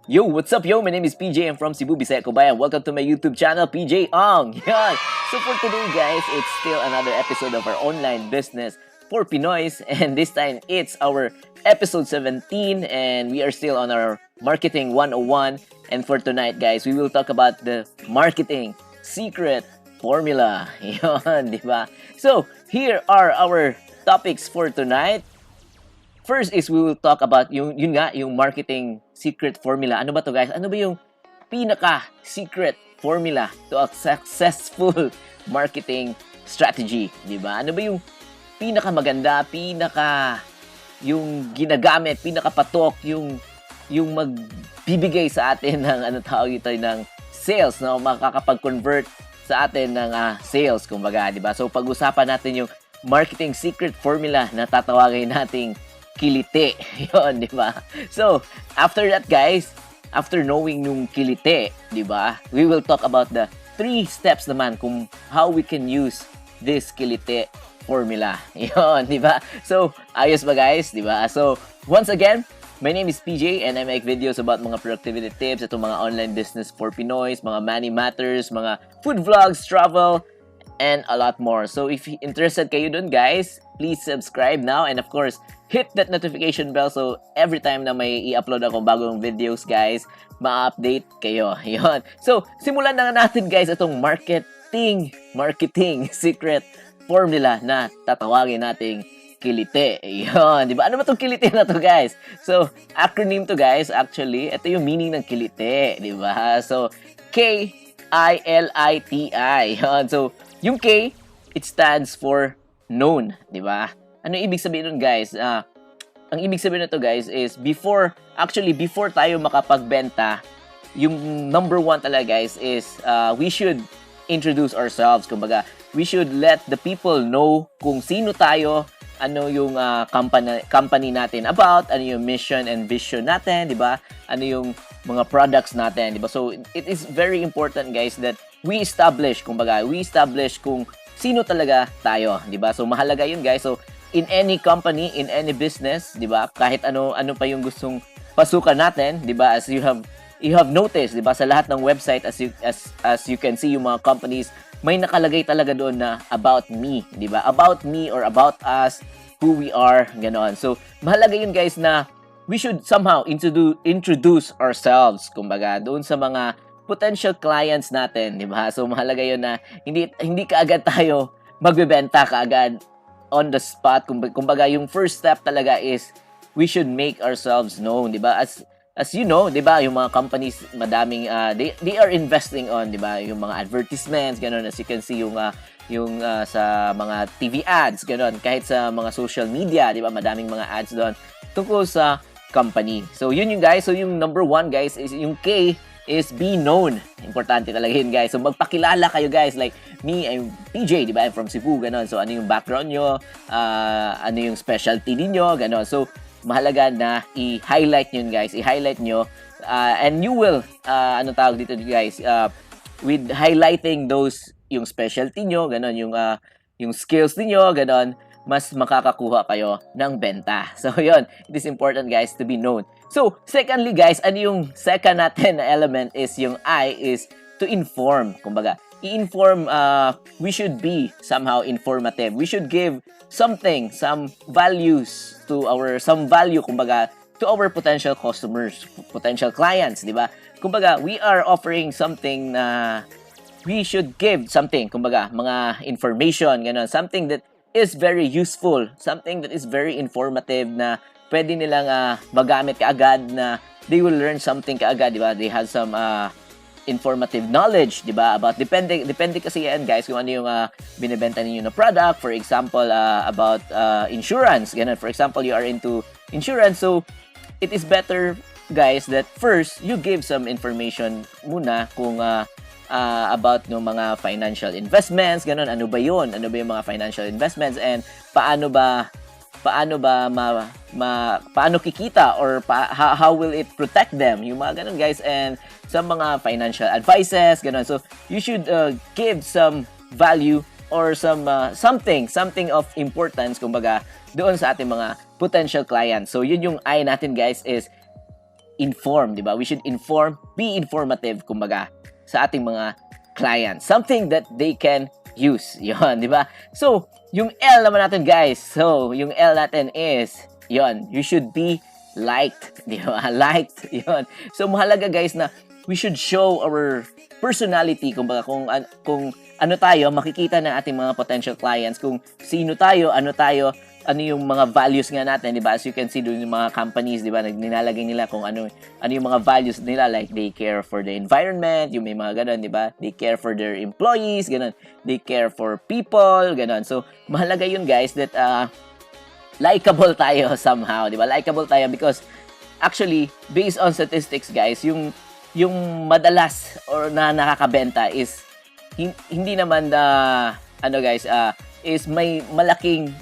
Yo, what's up yo? My name is PJ. I'm from Cebu, Bisaya, Cubaya. Welcome to my YouTube channel, PJ Ong. Yan. So for today guys, it's still another episode of our online business for Pinoys. And this time, it's our episode 17. And we are still on our Marketing 101. And for tonight guys, we will talk about the marketing secret formula. Yan, di ba? So, here are our topics for tonight. First is we will talk about yung marketing secret formula. Ano ba to guys? Ano ba yung pinaka secret formula to a successful marketing strategy, 'di ba? Ano ba yung pinaka maganda, yung ginagamit, pinaka patok, yung magbibigay sa atin ng tawag ito ng sales, no? Makakapag-convert sa atin ng sales, kumbaga, 'di ba? So pag-usapan natin yung marketing secret formula na tatawagin nating kilite. Yun, di ba? So, after that, guys, after knowing yung kilite, di ba, we will talk about the 3 steps naman kung how we can use this kilite formula. Yun, di ba? So, ayos ba, guys? Di ba? So, once again, my name is PJ and I make videos about mga productivity tips, itong mga online business for Pinoys, mga money matters, mga food vlogs, travel, and a lot more. So, if interested kayo dun, guys, please subscribe now and of course, hit that notification bell so every time na may i-upload ako bagong videos, guys, ma-update kayo. Yun. So, simulan na natin, guys, itong marketing secret formula na tatawagin nating kilite. Yun. Diba? Ano ba itong kilite na to, guys? So, acronym to, guys. Actually, ito yung meaning ng kilite. Diba? So, K-I-L-I-T-I. Yun. So, yung K, it stands for known. Diba? Ano ibig sabihin nun, guys? Ang ibig sabihin nito, guys, is before tayo makapagbenta, yung number 1 talaga, guys, is we should introduce ourselves. Kumbaga, we should let the people know kung sino tayo, ano yung company natin about, ano yung mission and vision natin, di ba? Ano yung mga products natin, di ba? So, it is very important, guys, that we establish kung sino talaga tayo, di ba? So, mahalaga yun, guys. So, in any company, in any business, 'di ba? Kahit ano pa yung gustong pasukan natin, 'di ba? As you have noticed, 'di ba? Sa lahat ng website as you can see, yung mga companies may nakalagay talaga doon na about me, 'di ba? About me or about us, who we are, ganoon. So, mahalaga yun, guys, na we should somehow introduce ourselves, kumbaga, doon sa mga potential clients natin, 'di ba? So, mahalaga yun na hindi kaagad tayo magbebenta kaagad on the spot. Kumbaga, yung first step talaga is we should make ourselves known, di ba? As you know, di ba, yung mga companies, madaming they are investing on, di ba, yung mga advertisements, ganun, as you can see, yung sa mga TV ads, ganun, kahit sa mga social media, di ba, madaming mga ads doon tungkol sa company. So, yun yung, guys. So, yung number 1, guys, is yung K is be known. Importante talaga yun, guys. So, magpakilala kayo, guys. Like, me, I'm PJ, di ba? I'm from Cebu, gano'n. So, ano yung background nyo? Ano yung specialty ninyo? Gano'n. So, mahalaga na i-highlight nyo, guys. I-highlight nyo. And you will, ano tawag dito, guys? With highlighting those, yung specialty nyo, gano'n. Yung skills niyo, gano'n. Mas makakakuha kayo ng benta. So, yun. It is important, guys, to be known. So, secondly, guys, ano yung second natin na element is yung I is to inform. Kumbaga, i-inform, we should be somehow informative. We should give something, some value, kumbaga, to our potential customers, potential clients, di ba? Kumbaga, we are offering something na we should give something, kumbaga, mga information, gano'n, something that is very useful, something that is very informative na pwede nilang magamit kaagad, na they will learn something kaagad, di ba? They have some informative knowledge, di ba? About depende kasi yan, guys, kung ano yung binebenta niyo na product. For example, about insurance, ganun. For example, you are into insurance, so it is better, guys, that first you give some information muna kung about ng mga financial investments, ganun. Ano ba yun? Ano ba yung mga financial investments, and paano kikita, or how will it protect them, yung mga ganun, guys, and some mga financial advices, ganun. So you should give some value or something of importance, kumbaga, doon sa ating mga potential clients. So yun yung I natin, guys, is inform, di ba? We should inform, be informative, kumbaga, sa ating mga clients. Something that they can use. Yun, di ba? So, yung L naman natin, guys. So, yung L natin is, yun, you should be liked. Di ba? Liked. Yun. So, mahalaga, guys, na we should show our personality, kumbaga, kung ano tayo, makikita ng ating mga potential clients, kung sino tayo, ano yung mga values nga natin, di ba? As you can see doon yung mga companies, di ba? Nilalagay nila kung ano yung mga values nila, like they care for the environment, yung may mga ganun, di ba? They care for their employees, ganun. They care for people, ganun. So, mahalaga yun, guys, that likable tayo somehow, di ba? Likable tayo because actually, based on statistics, guys, yung madalas or na nakakabenta is hindi naman guys, is may malaking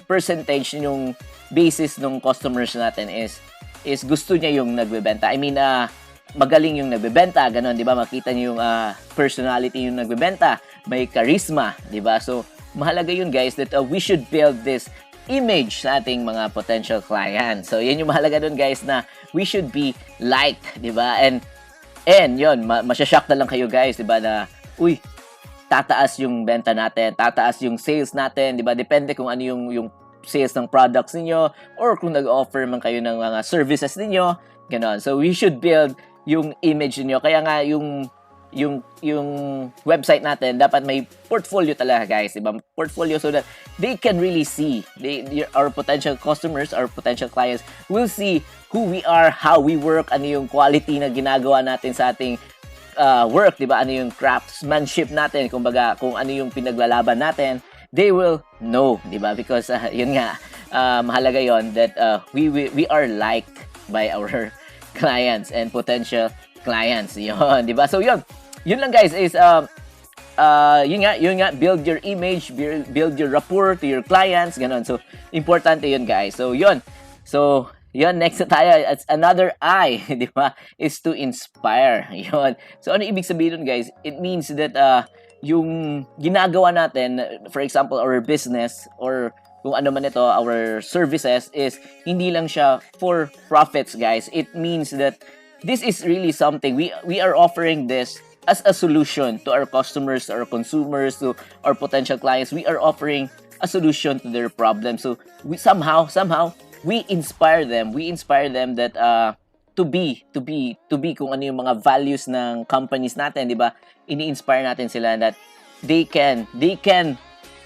percentage yung basis ng customers natin is gusto niya yung nagbebenta. I mean, magaling yung nagbebenta, ganun, 'di ba? Makita niyo yung personality yung nagbebenta, may charisma, 'di ba? So, mahalaga yun, guys, that we should build this image sa ating mga potential clients. So, yan yung mahalaga dun, guys, na we should be liked, 'di ba? And yun, masyashock na lang kayo, guys, 'di ba, na uy, tataas yung benta natin, tataas yung sales natin, 'di ba? Depende kung ano yung sales ng products niyo or kung nag-offer man kayo ng mga services niyo, ganoon. So we should build yung image niyo. Kaya nga yung website natin dapat may portfolio talaga, guys, 'di ba? Portfolio so that they can really see, our potential customers, our potential clients will see who we are, how we work, ano yung quality na ginagawa natin sa ating work, 'di ba? Ano yung craftsmanship natin, kumbaga kung ano yung pinaglalaban natin, they will know, 'di ba? Because yun nga, mahalaga yon that we are liked by our clients and potential clients. Yun, 'di ba? So yun lang, guys, is yun nga, build your image, build your rapport to your clients, ganun. So importante yun, guys. So yun. So yun, next na tayo. It's another I, di ba? Is to inspire. Yun. So, ano ibig sabihin nun, guys? It means that yung ginagawa natin, for example, our business or kung ano man ito, our services is hindi lang siya for profits, guys. It means that this is really something. We are offering this as a solution to our customers, to our consumers, to our potential clients. We are offering a solution to their problem. So, we somehow we inspire them that to be kung ano yung mga values ng companies natin, 'di ba? Ini-inspire natin sila that they can,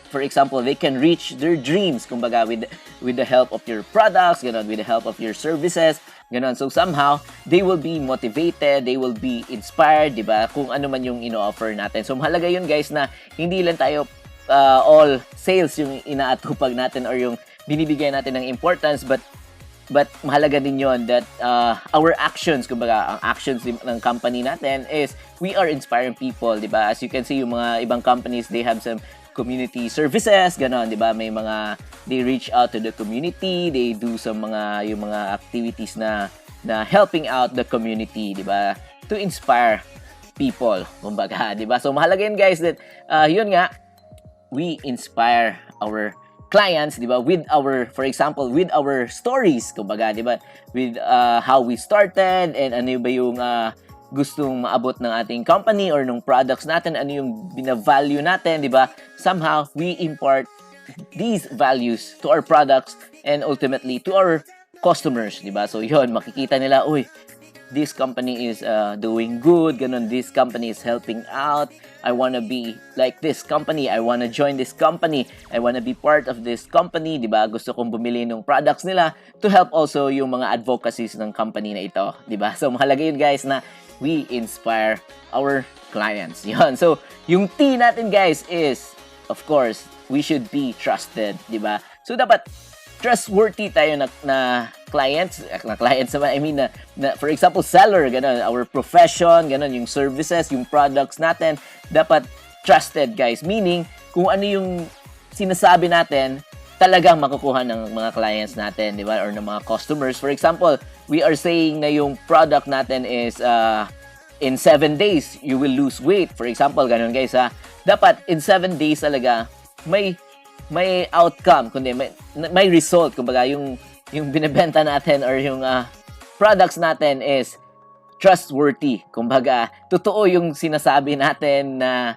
for example, they can reach their dreams, kumbaga, with the help of your products, ganun, with the help of your services, ganun. So somehow they will be motivated, they will be inspired, 'di ba? Kung ano man yung ino-offer natin. So mahalaga yun, guys, na hindi lang tayo all sales yung inaatupag natin or yung binibigay natin ng importance, but mahalaga din yon that our actions, kumbaga ang actions ng company natin is we are inspiring people, 'di ba? As you can see, yung mga ibang companies, they have some community services, ganon, 'di ba? May mga they reach out to the community, they do some yung mga activities na helping out the community, 'di ba? To inspire people, kumbaga, 'di ba? So mahalaga yun, guys, that yun nga, we inspire our clients, 'di ba, with our, for example, with our stories, kumbaga, 'di ba, with how we started and ano ba yung gustong maabot ng ating company or ng products natin, ano yung bina-value natin, 'di ba? Somehow we impart these values to our products and ultimately to our customers, 'di ba? So yun, makikita nila, uy, this company is doing good, ganun, this company is helping out, I wanna be like this company, I wanna join this company, I wanna be part of this company, 'di ba? Gusto kong bumili ng products nila to help also yung mga advocacies ng company na ito, 'di ba? So mahalaga yun, guys, na we inspire our clients. Yun. So yung T natin, guys, is of course, we should be trusted, 'di ba? So dapat trustworthy tayo na clients naman, I mean, na for example, seller, ganun, our profession, ganun, yung services, yung products natin, dapat trusted, guys. Meaning, kung ano yung sinasabi natin, talagang makukuha ng mga clients natin, di ba? Or ng mga customers. For example, we are saying na yung product natin is in 7 days, you will lose weight. For example, ganun, guys, ha? Dapat in 7 days talaga, may outcome, kundi may result, kumbaga yung yung binebenta natin or yung products natin is trustworthy. Kumbaga, totoo yung sinasabi natin na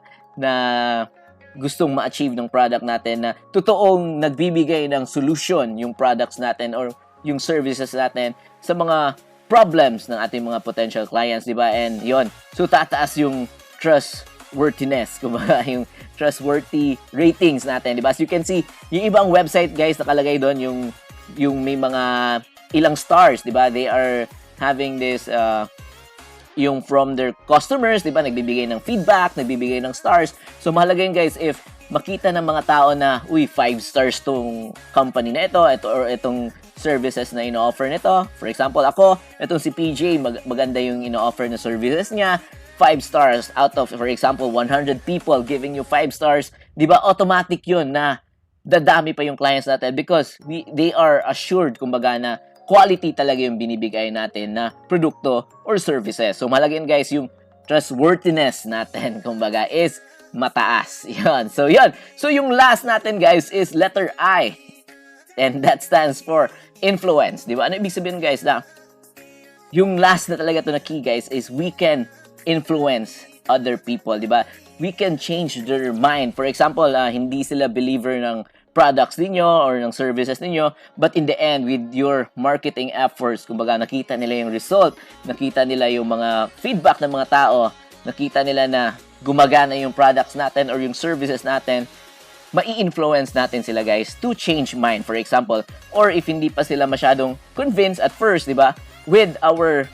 gustong ma-achieve ng product natin, na totoong nagbibigay ng solution yung products natin or yung services natin sa mga problems ng ating mga potential clients, di ba? And yon, so tataas yung trustworthiness, kumbaga yung trustworthy ratings natin, di ba? As you can see, yung ibang website guys nakalagay doon yung may mga ilang stars, di ba? They are having this yung from their customers, di ba? Nagbibigay ng feedback, nagbibigay ng stars. So mahalaga yun guys, if makita ng mga tao na, 5 stars tong company na ito or itong services na ino-offer nito. For example, ako, itong si PJ, maganda yung ino-offer na services niya. 5 stars out of, for example, 100 people giving you 5 stars. Di ba? Automatic yun na dadami pa yung clients natin because they are assured, kumbaga, na quality talaga yung binibigay natin na produkto or services. So, mahalaga yun guys, yung trustworthiness natin, kumbaga, is mataas. Yan. So, yan. So, yung last natin guys is letter I. And that stands for influence. Di ba? Ano ibig sabihin guys na yung last na talaga to na key guys is we can influence other people. Di ba? We can change their mind. For example, hindi sila believer ng products ninyo or ng services ninyo, but in the end, with your marketing efforts, kumbaga nakita nila yung result, nakita nila yung mga feedback ng mga tao, nakita nila na gumagana yung products natin or yung services natin, mai-influence natin sila guys to change mind, for example. Or if hindi pa sila masyadong convinced at first, di ba? With our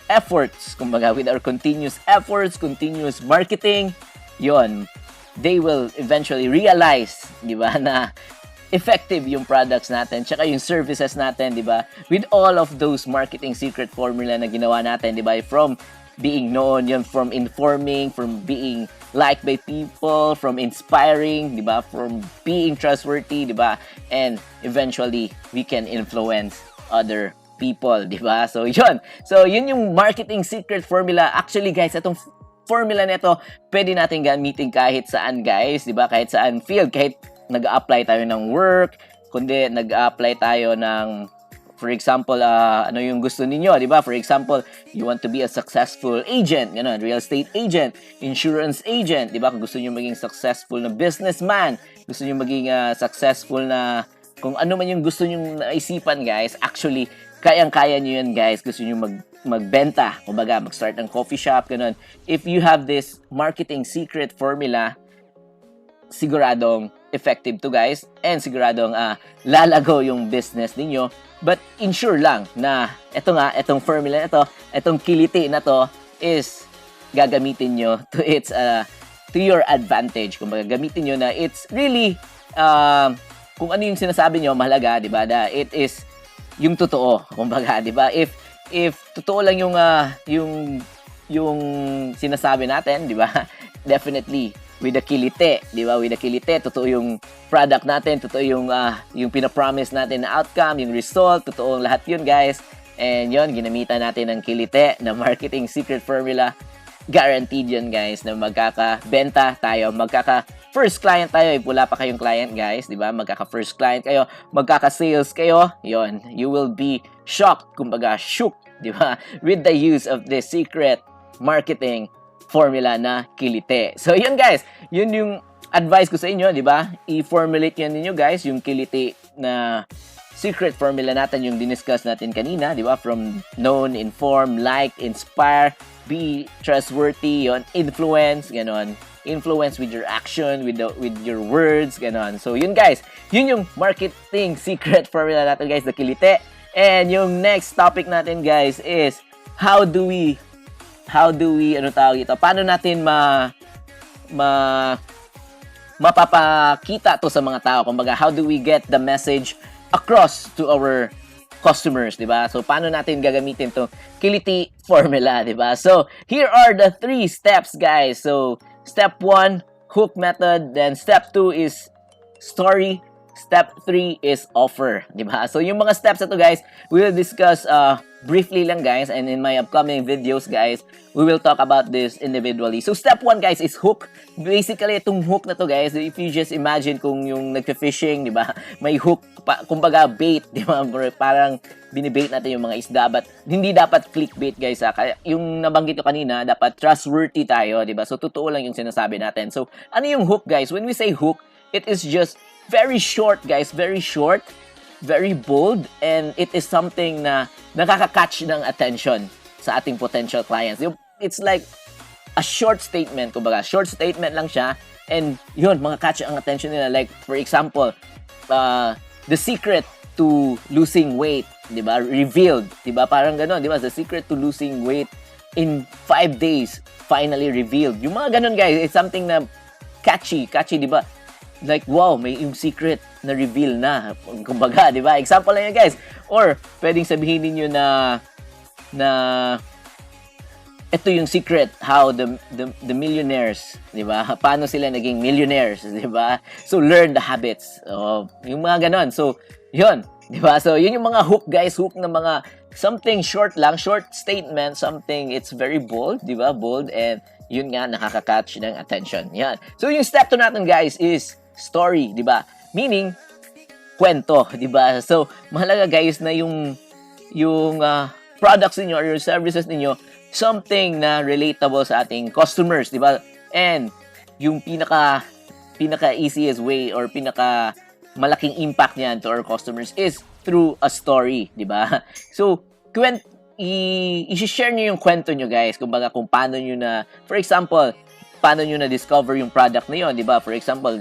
efforts, kumbaga with our continuous efforts, continuous marketing, yon, they will eventually realize, di ba, na effective yung products natin, tsaka yung services natin, di ba? With all of those marketing secret formula na ginawa natin, di ba? From being known, yun, from informing, from being liked by people, from inspiring, di ba? From being trustworthy, di ba? And eventually, we can influence other people, di ba? So, yun. So, yun yung marketing secret formula. Actually, guys, itong formula nito, pwede natin gamitin kahit saan guys, di ba? Kahit saan field, kahit nag-apply tayo ng work, kundi nag-apply tayo ng, for example, ano yung gusto ninyo, di ba? For example, you want to be a successful agent, gano'n, real estate agent, insurance agent, di ba? Kung gusto niyo maging successful na businessman, gusto niyo maging successful na, kung ano man yung gusto niyo naisipan guys, actually, kayang-kaya niyo yan guys, gusto niyo magbenta, kumbaga mag-start ng coffee shop, ganun. If you have this marketing secret formula, siguradong effective to guys, and siguradong lalago yung business ninyo. But ensure lang na itong formula na ito, itong kiliti na to is gagamitin nyo to your advantage. Kumbaga gamitin nyo na it's really kung ano yung sinasabi nyo mahalaga, di ba? It is yung totoo, kumbaga, di ba? If totoo lang yung sinasabi natin, di ba? Definitely with the kilite, di ba? With the kilite, totoo yung product natin, totoo yung pina-promise natin na outcome, yung result, totoo lahat yun, guys. And yun, ginamitan natin ng kilite na marketing secret formula. Guaranteed yun, guys, na magkaka-benta tayo, first client tayo, if wala pa kayong client guys, di ba? Magkaka-first client kayo, magkaka-sales kayo, yon, you will be shocked, kumbaga shook, di ba? With the use of this secret marketing formula na kilite. So yun guys, yun yung advice ko sa inyo, di ba? I-formulate yan ninyo guys, yung kilite na secret formula natin, yung diniscuss natin kanina, di ba? From known, inform, like, inspire, be trustworthy, yon, influence, ganon. Influence with your action, with your words, ganon. So, yun guys. Yun yung marketing secret formula natin guys, the kilite. And yung next topic natin guys is how do we ano tawag ito? Paano natin mapapakita to sa mga tao? Kumbaga, how do we get the message across to our customers, di ba? So, paano natin gagamitin to kiliti formula, di ba? So, here are the 3 steps, guys. So, step 1, hook method. Then, step 2 is story. Step 3 is offer, di ba? So, yung mga steps na to, guys, we'll discuss briefly lang guys, and in my upcoming videos guys, we will talk about this individually. So step 1 guys is hook. Basically itong hook na to guys, if you just imagine kung yung nagfi-fishing, di ba? May hook, kumbaga bait, di ba? Parang binibait natin yung mga isda, but hindi dapat clickbait guys ha. Kaya yung nabanggit ko kanina, dapat trustworthy tayo, di ba? So totoo lang yung sinasabi natin. So ano yung hook guys? When we say hook, it is just very short guys, very short, very bold, and it is something na nakaka-catch ng attention sa ating potential clients. It's like a short statement, kumbaga, short statement lang siya, and yun, mga catch ang attention nila. Like, for example, the secret to losing weight, di ba? Revealed, di ba? Parang gano'n, di ba? The secret to losing weight in 5 days, finally revealed. Yung mga gano'n, guys, it's something na catchy, di ba? Like, wow, may yung secret na reveal na. Kumbaga, di ba? Example lang yan, guys. Or, pwedeng sabihin niyo na ito yung secret how the millionaires, di ba? Paano sila naging millionaires, di ba? So, learn the habits. Yung mga ganon. So, yun, di ba? So, yun yung mga hook, guys. Hook na mga something short lang, short statement, something it's very bold, di ba? Bold, and yun nga, nakaka-catch ng attention. Yan. So, yung step 2 natin, guys, is story, di ba? Meaning, kwento, di ba? So, mahalaga guys na yung products niyo or yung services niyo something na relatable sa ating customers, di ba? And yung pinaka easiest way or pinaka malaking impact niyan to our customers is through a story, di ba? So, i-share niyo yung kwento niyo guys, kumbaga kung paano niyo na, for example, paano niyo na discover yung product na yun, di ba? For example,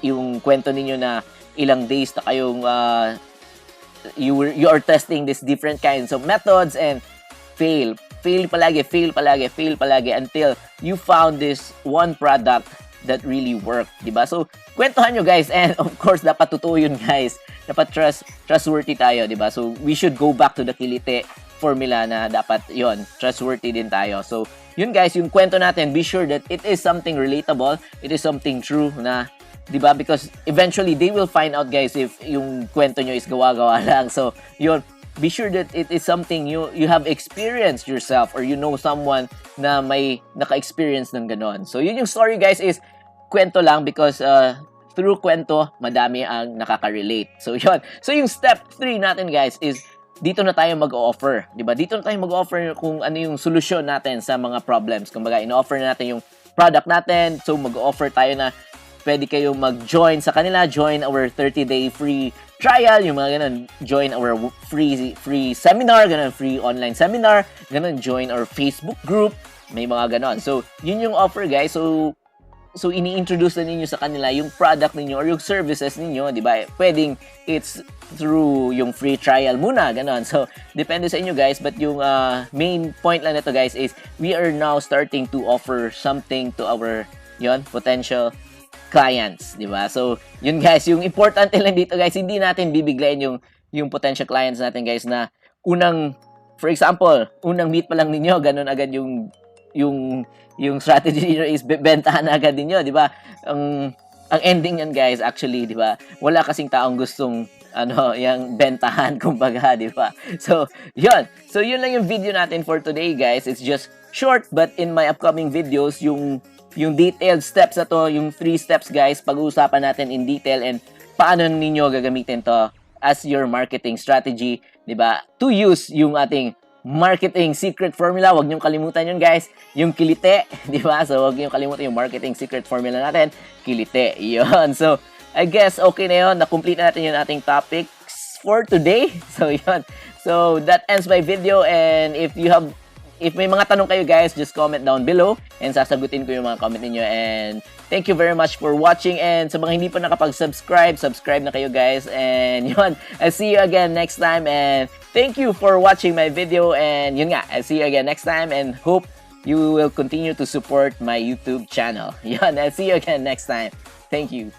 yung kwento ninyo na ilang days na kayong you are testing these different kinds of methods and fail palagi until you found this one product that really worked, diba? So, kwentuhan nyo guys, and of course, dapat totoo yun guys. Dapat trustworthy tayo, diba? So, we should go back to the Kilite formula na dapat yon, trustworthy din tayo. So, yun guys, yung kwento natin, be sure that it is something relatable, it is something true na, diba? Because eventually, they will find out, guys, if yung kwento nyo is gawa-gawa lang. So, yun, be sure that it is something you have experienced yourself or you know someone na may naka-experience ng ganon. So, yun yung story, guys, is kwento lang because through kwento, madami ang nakaka-relate. So, yun. So, yung step 3 natin, guys, is dito na tayo mag-offer. Diba? Dito na tayo mag-offer kung ano yung solusyon natin sa mga problems. Kumbaga, in-offer na natin yung product natin. So, mag-offer tayo na pwede kayong mag-join sa kanila, join our 30-day free trial, yung mga ganun, join our free seminar, ganun, free online seminar, ganun, join our Facebook group, may mga ganun. So, yun yung offer, guys. So ini-introduce na ninyo sa kanila yung product ninyo or yung services ninyo, di ba? Pwedeng it's through yung free trial muna, ganun. So, depende sa inyo, guys. But yung main point lang nito, guys, is we are now starting to offer something to our potential clients, di ba? So, yun guys, yung importante lang dito guys, hindi natin bibiglayin yung potential clients natin guys na for example, unang meet pa lang ninyo, ganun agad yung strategy niyo is bentahan agad ninyo, di ba? Ang ending yan guys, actually, di ba? Wala kasing taong gustong yung bentahan, kumbaga, di ba? So, yun. So, yun lang yung video natin for today guys. It's just short, but in my upcoming videos, yung detailed steps na to, yung 3 steps guys, pag-uusapan natin in detail and paano ninyo gagamitin to as your marketing strategy, di ba? To use yung ating marketing secret formula. Huwag niyong kalimutan yun guys, yung Kilite, di ba? So, huwag niyong kalimutan yung marketing secret formula natin, Kilite. Yun. So, I guess okay na yun. Na-complete na natin yung ating topics for today. So, yun. So, that ends my video, and if may mga tanong kayo guys, just comment down below and sasagutin ko yung mga comment niyo. And thank you very much for watching, and sa mga hindi pa nakapag-subscribe, subscribe na kayo guys. And yun, I'll see you again next time, and thank you for watching my video. And yun nga, I'll see you again next time, and hope you will continue to support my YouTube channel. Yun, I'll see you again next time. Thank you.